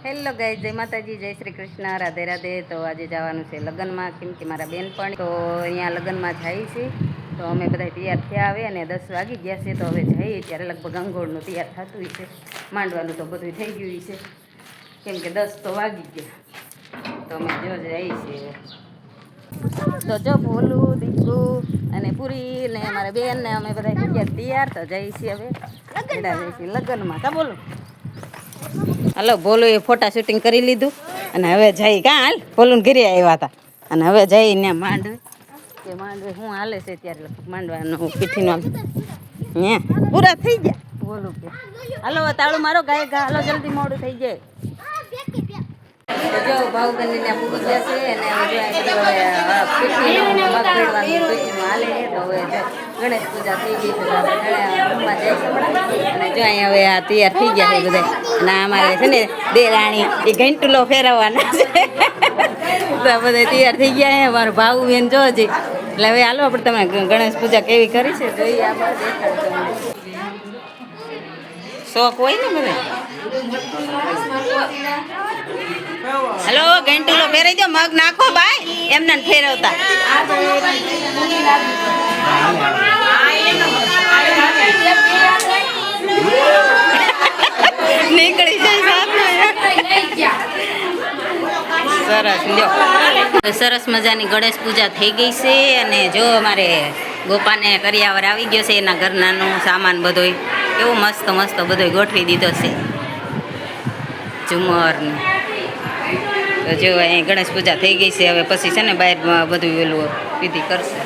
Hello guys, જય માતાજી, જય શ્રી કૃષ્ણ, રાધે રાધે. તો આજે જવાનું છે લગ્નમાં, કેમ કે મારા બેનપણી તો અહીંયા લગ્નમાં જાય છે. તો અમે બધા તૈયાર થયા આવે અને 10 વાગી ગયા છે. તો હવે જઈએ ત્યારે લગભગ અંગોળનું તૈયાર થતું છે, માંડવાનું તો બધું થઈ ગયું છે, કેમ કે 10 તો વાગી ગયા. તો અમે જો જઈએ છીએ. તો જો ભોલું, દીકુ અને પૂરી ને મારા બેન ને અમે બધા થઈ ગયા તૈયાર. તો જઈએ છીએ હવે લગ્નમાં. કા બોલું? હલો, બોલો એ ફોટા શૂટિંગ કરી લીધું અને હવે જઈ કાં હાલ બોલું ઘરે આવ્યા હતા અને હવે જઈને માંડવે કે માંડવે શું હાલે છે ત્યારે માંડવાનું પીઠીનું હે પૂરા થઈ ગયા. બોલું કે હાલો તાળું મારો ગાય ગા, હાલો જલ્દી મોડું થઈ જાય. જો ભાવબંધી ને પૂરી જશે અને પીઠીનું મગ ભેળવાનું હાલે. તો હવે ગણેશ પૂજા થઈ ગઈ છે, રૂમમાં જઈશું અને જો અહીંયા હવે આ તૈયાર થઈ ગયા છે બધા. અને અમારે છે ને દેરાણી એ ઘંટલો ફેરવવાના છે. તો બધા તૈયાર થઈ ગયા છે. મારું ભાવ બેન જો હજી. એટલે હવે હાલો આપણે તમે ગણેશ પૂજા કેવી કરી છે જોઈએ. આ બધું દેખાડો. શોખ હોય ને બધા. હલો, ઘંટલો ફેરવી દો, મગ નાખો ભાઈ, એમને ફેરવતા નીકળી જાય. સરસ લ્યો, સરસ મજાની ગણેશ પૂજા થઈ ગઈ છે. અને જો અમારે ગોપાને કરિયાવર આવી ગયો છે, એના ઘરનાનો સામાન બધોય એવો મસ્ત મસ્ત બધોય ગોઠવી દીધો છે, ઝુમર ને. તો જો અહીં ગણેશ પૂજા થઈ ગઈ છે. હવે પછી છે ને બહાર બધું વેલું વિધિ કરશે.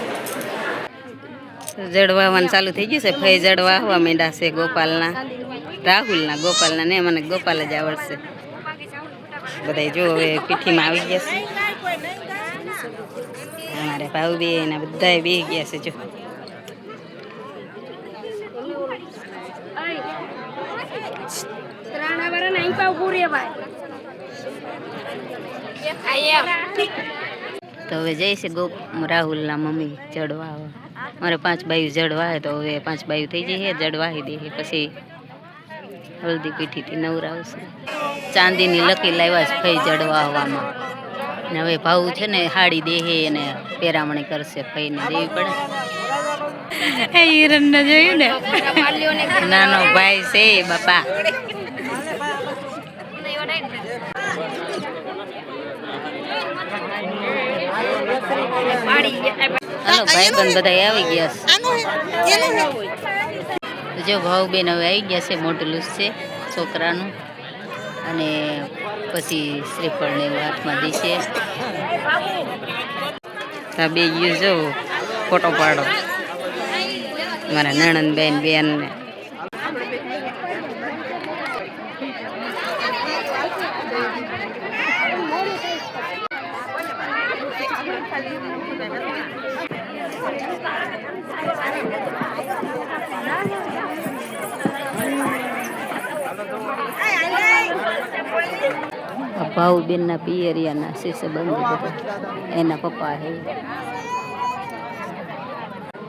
જડવાવાનું ચાલુ થઈ ગયું છે. ફઈ જડવા આવવા માંડ્યા છે ગોપાલના, રાહુલના, ગોપાલના ને મને ગોપાલ જ આવડશે. બધા જો હવે પીઠીમાં આવી ગયા છે. અમારે ભાવ બે એના બધા બે ગયા છે. જો તો હવે જઈશે રાહુલના મમ્મી જડવા. મારે 5 બાયું જડવા હોય તો હવે 5 બાયું થઈ જઈએ, જડવાહી દે પછી હળદી પીઠીથી નવરાવશે. ચાંદીની લકી લાવ્યા છે ફઈ જડવા આવવામાં. ને હવે ભાવ છે ને હાડી દેહે અને પેરામણી કરશે, ફઈને દેવી પડે. એ હિરણને જોયું ને, નાનો ભાઈ છે બાપા. હલો ભાઈ બંધ બધા આવી ગયા છે. જો ભાવ બેન હવે આવી ગયા છે. મોટલું છે છોકરાનું અને પછી શ્રીફળ ને એવું હાથમાં દીશે. બે ગયું જો ફોટો પાડો મારા નણંદબેન બેન ને. ભાવબેન ના પિયરિયાના છે સંબંધી બધા, એના પપ્પા હે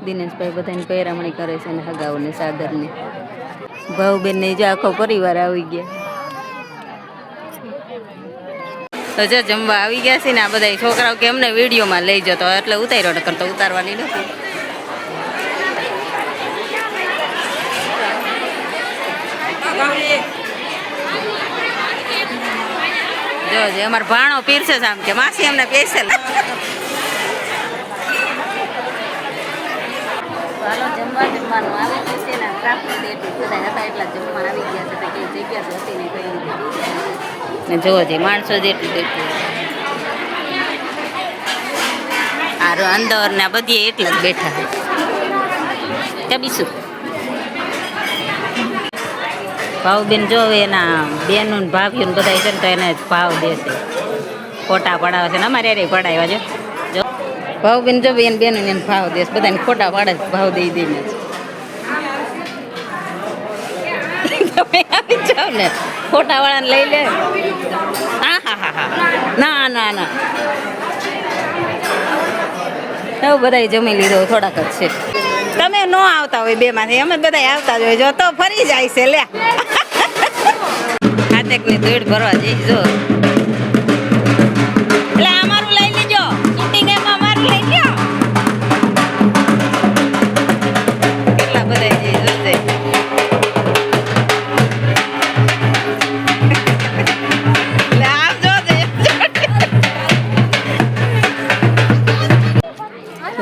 દિનેશભાઈ બધાને પહેરામણી કરે છે ને હગાઓને સાદરની. ભાવબેન ને જો આખો પરિવાર આવી ગયા. તો જો જમવા આવી ગયા છે ને આ બધા છોકરાઓ કે અમને વિડીયોમાં લઈ જતો એટલે ઉતાર્યો, નકર તો ઉતારવાની નથી. જો જે અમારો ભાણો પીરસે છે, આમ કે માસી અમને પેસેલ. હાલો જમવાનું આવી ગયું છે ને ટ્રાફિક એટલું બધા હતા એટલા જમવા આવી ગયા છે. કઈ જગ્યા હતી ને કઈ ને જોવો છે માણસો જેટલું એટલું આ અંદર ને બધી એટલા જ બેઠા છે. ત્યાં બીજું ભાવબેન જો એના બેનું ભાભીઓને બધા છે ને તો એને જ ભાવ દેશે, ફોટા પડાવે છે ને અમારે યારે પડાવ્યા. જો ભાવબેન જો બેન બેનું એને ભાવ દેશે, બધાને ફોટા પાડે ભાવ દઈ દઈને તમે આવી જાઓ ને ફોટા વાળાને લઈ લે. હા હા હા હા ના ના ના એવું બધા જમી લીધો, થોડાક જ છે. તમે ન આવતા હોય બે માંથી, અમે બધા આવતા જ હોય. જો તો ફરી જાય છે લે. પ્રત્યેકની દોડ ભરવા જઈ જો એટલે અમારું લઈ લેજો શૂટિંગ એમાં અમારું લઈ લ્યો કેટલા બધા જઈ જશે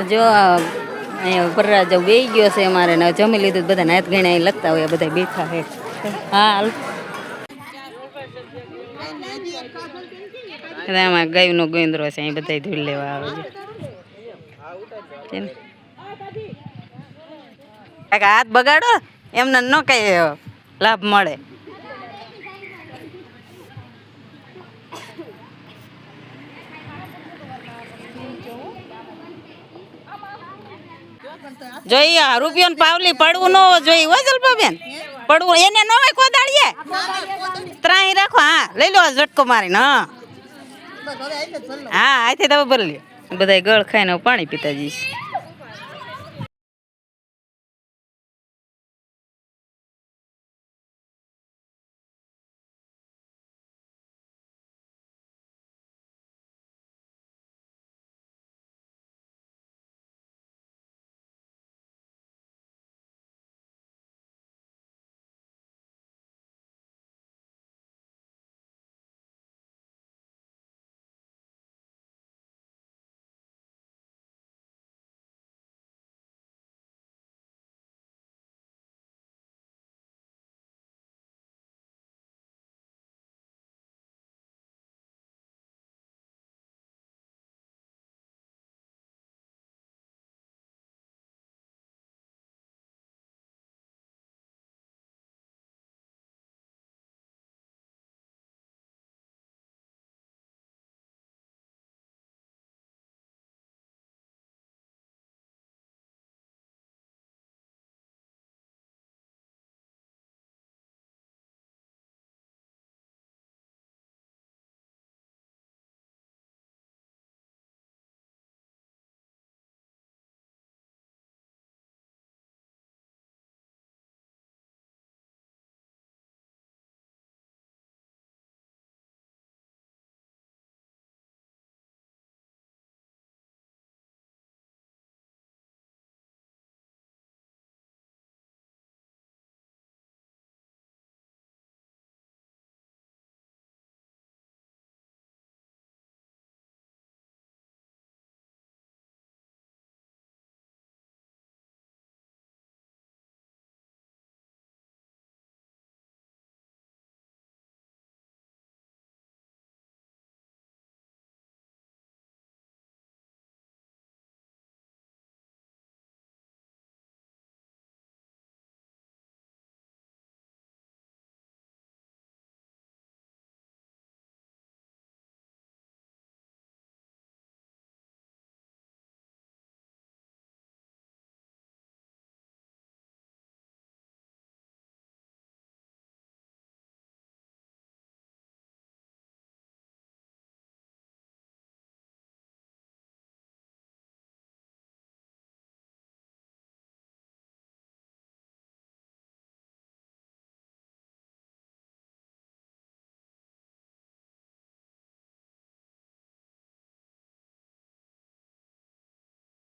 જો અહીંયા વરરાજ બેસી ગયો છે અમારે ને જમી લીધું બધા નાત ગણે અહીં લખતા હોય બધા બેઠા છે હા હાલ આમાં ગાયનો ગોંદરો છે અહીં બધા ધૂળ લેવા આવે છે હાથ બગાડો એમને ન કઈ લાભ મળે જોઈએ રૂપિયો પાવલી પડવું ન જોઈએ હોય જલ્પાબેન પડવું એને ન હોય કોદાળીએ ત્રાહી રાખો હા લઈ લો ઝટકો મારીને હા હા આથી તમે ભરી લ્યો બધા ગળ ખાઈને પાણી પીતા જઈશ